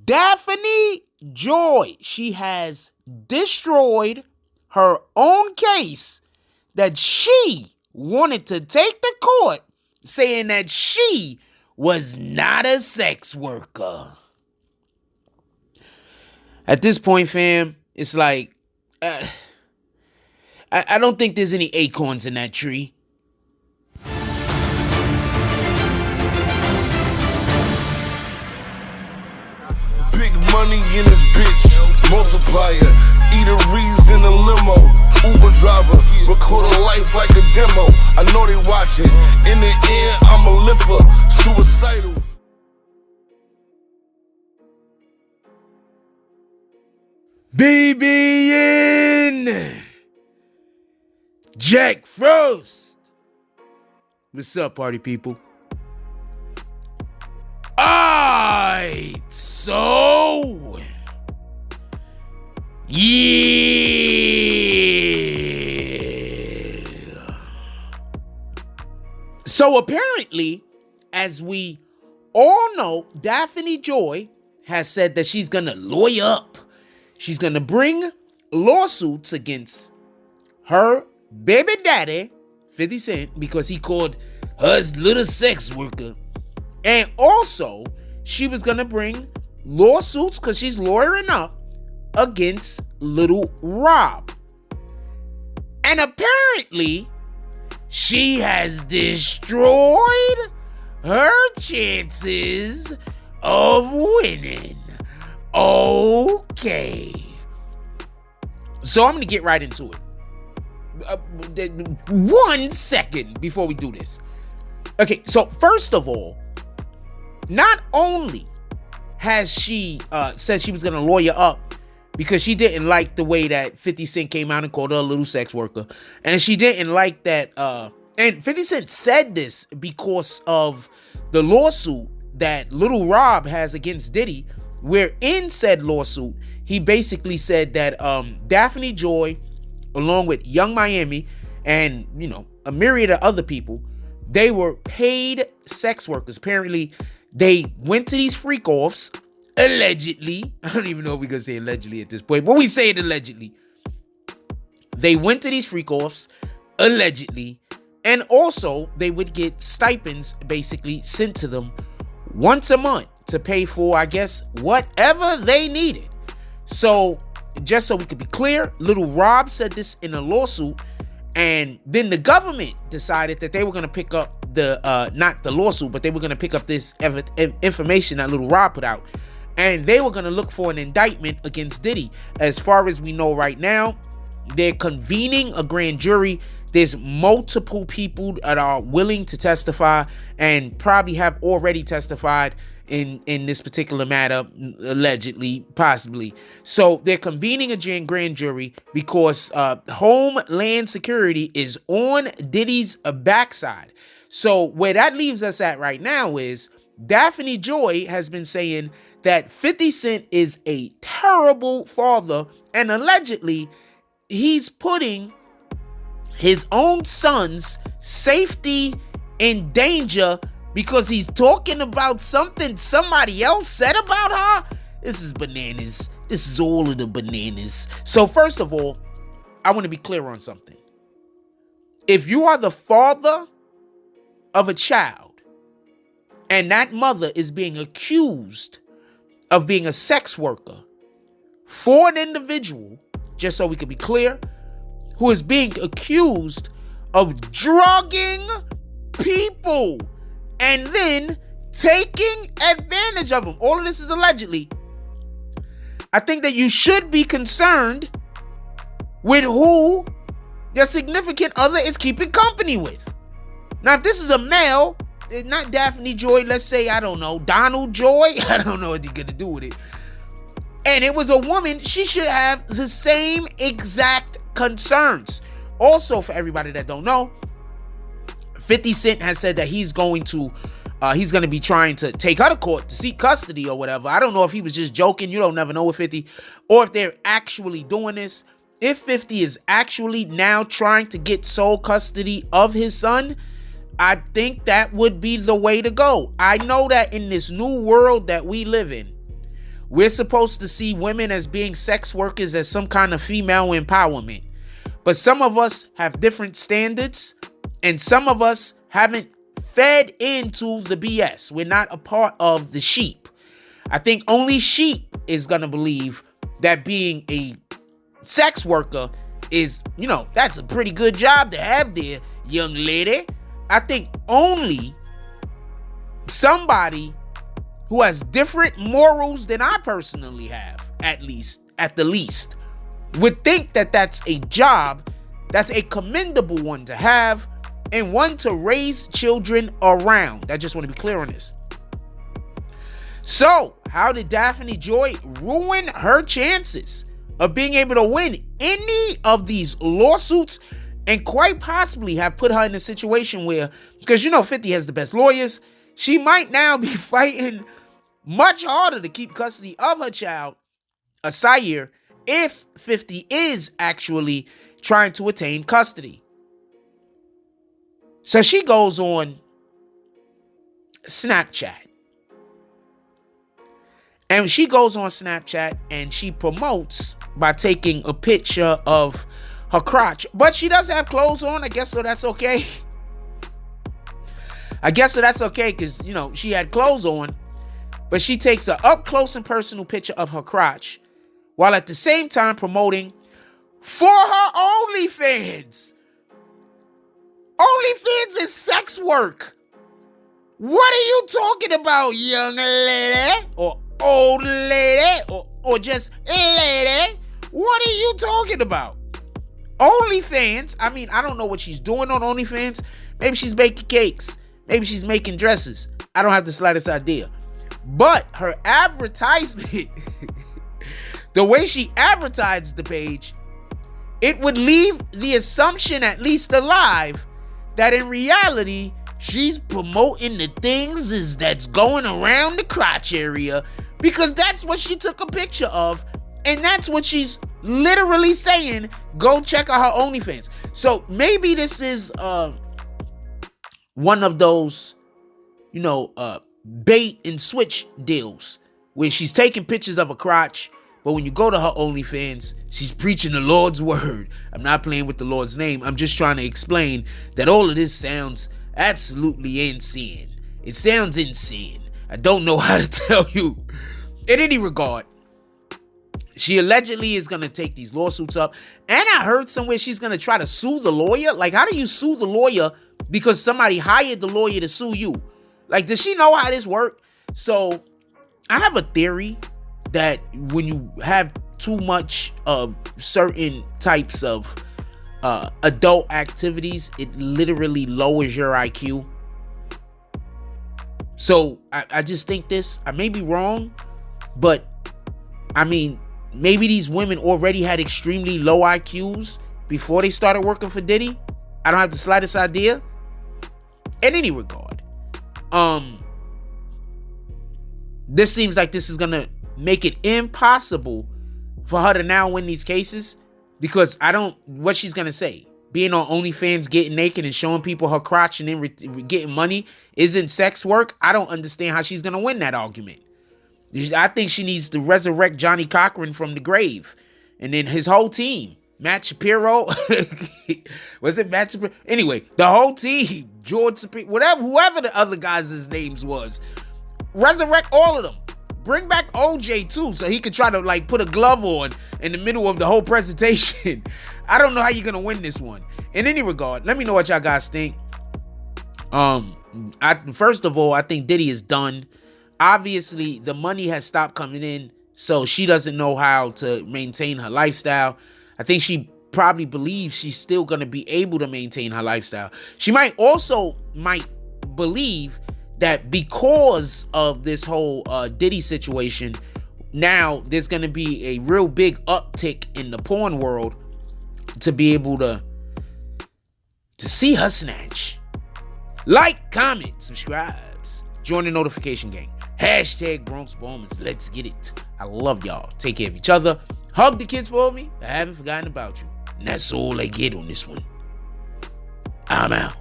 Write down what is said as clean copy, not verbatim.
Daphne Joy, she has destroyed her own case that she wanted to take to court, saying that she was not a sex worker. At this point, fam, it's like, I don't think there's any acorns in that tree. Big money in this bitch, multiplier. Eateries in a limo, Uber driver. Record a life like a demo. I know they watching. In the end, I'm a lifer, suicidal. BBN Jack Frost. What's up, party people? Alright, so yeah. So apparently, as we all know, Daphne Joy has said that she's gonna lawyer up. She's going to bring lawsuits against her baby daddy, 50 Cent, because he called her his little sex worker. And also, she was going to bring lawsuits, because she's lawyering up, against Lil Rod. And apparently, she has destroyed her chances of winning. Okay. So I'm going to get right into it. 1 second before we do this. Okay, so first of all, not only has she said she was going to lawyer up because she didn't like the way that 50 Cent came out and called her a little sex worker. And she didn't like that. And 50 Cent said this because of the lawsuit that Lil Rod has against Diddy, where in said lawsuit, he basically said that Daphne Joy, along with Young Miami and, a myriad of other people, they were paid sex workers. Apparently, they went to these freak-offs, allegedly. I don't even know if we're going to say allegedly at this point, but we say it allegedly. They went to these freak-offs, allegedly, and also they would get stipends basically sent to them once a month to pay for, I guess, whatever they needed. So, just so we could be clear, Lil Rod said this in a lawsuit, and then the government decided that they were going to pick up not the lawsuit, but they were going to pick up this information that Lil Rod put out, and they were going to look for an indictment against Diddy. As far as we know right now, they're convening a grand jury. There's multiple people that are willing to testify and probably have already testified in this particular matter, allegedly, possibly. So they're convening a grand jury because Homeland Security is on Diddy's backside. So where that leaves us at right now is Daphne Joy has been saying that 50 Cent is a terrible father, and allegedly he's putting his own son's safety in danger because he's talking about something somebody else said about her. This is bananas. This is all of the bananas. So first of all, I want to be clear on something. If you are the father of a child and that mother is being accused of being a sex worker for an individual, just so we can be clear, who is being accused of drugging people and then taking advantage of them. All of this is allegedly. I think that you should be concerned with who your significant other is keeping company with. Now, if this is a male, not Daphne Joy, let's say, I don't know, Donald Joy, I don't know what you're gonna do with it, and it was a woman, she should have the same exact concerns. Also, for everybody that don't know, 50 Cent has said that he's going to be trying to take her to court to seek custody or whatever. I don't know if he was just joking. You don't never know with 50, or if they're actually doing this. If 50 is actually now trying to get sole custody of his son, I think that would be the way to go. I know that in this new world that we live in, we're supposed to see women as being sex workers as some kind of female empowerment. But some of us have different standards, and some of us haven't fed into the BS. We're not a part of the sheep. I think only sheep is going to believe that being a sex worker is, that's a pretty good job to have there, young lady. I think only somebody who has different morals than I personally have, at the least, would think that that's a job, that's a commendable one to have, and one to raise children around. I just want to be clear on this. So, how did Daphne Joy ruin her chances of being able to win any of these lawsuits, and quite possibly have put her in a situation where, because 50 has the best lawyers, she might now be fighting much harder to keep custody of her child, Asire, if 50 is actually trying to attain custody. So she goes on Snapchat. And she goes on Snapchat and she promotes by taking a picture of her crotch. But she does have clothes on, I guess, so that's okay. Because, she had clothes on. But she takes an up-close and personal picture of her crotch, while at the same time promoting for her OnlyFans. OnlyFans is sex work. What are you talking about, young lady? Or old lady? Or just lady? What are you talking about? OnlyFans, I don't know what she's doing on OnlyFans. Maybe she's baking cakes. Maybe she's making dresses. I don't have the slightest idea. But her advertisement, the way she advertised the page, it would leave the assumption, at least alive, that in reality, she's promoting the things that's going around the crotch area, because that's what she took a picture of, and that's what she's literally saying, go check out her OnlyFans. So maybe this is one of those, bait and switch deals where she's taking pictures of her crotch, but when you go to her OnlyFans, she's preaching the Lord's word. I'm not playing with the Lord's name. I'm just trying to explain that all of this sounds absolutely insane. It sounds insane. I don't know how to tell you. In any regard, she allegedly is going to take these lawsuits up. And I heard somewhere she's going to try to sue the lawyer. Like, how do you sue the lawyer because somebody hired the lawyer to sue you? Like, does she know how this works? So, I have a theory that when you have too much of certain types of adult activities, it literally lowers your IQ. So, I just think this. I may be wrong, but, maybe these women already had extremely low IQs before they started working for Diddy. I don't have the slightest idea. In any regard, this seems like this is gonna make it impossible for her to now win these cases, because what she's gonna say, being on OnlyFans, getting naked and showing people her crotch and then getting money isn't sex work. I don't understand how she's gonna win that argument. I think she needs to resurrect Johnny Cochran from the grave, and then his whole team, Matt Shapiro, was it Matt Shapiro? Anyway, the whole team, George Shapiro, whoever the other guys' names was, resurrect all of them. Bring back OJ too, so he could try to put a glove on in the middle of the whole presentation. I don't know how you're gonna win this one. In any regard, let me know what y'all guys think. First of all, I think Diddy is done. Obviously, the money has stopped coming in, so she doesn't know how to maintain her lifestyle. I think she probably believes she's still going to be able to maintain her lifestyle. She might believe that because of this whole Diddy situation, now there's going to be a real big uptick in the porn world to be able to see her snatch. Like, comment, subscribes, join the notification gang. Hashtag Bronx Bowmans. Let's get it. I love y'all. Take care of each other. Hug the kids for me. I haven't forgotten about you. And that's all I get on this one. I'm out.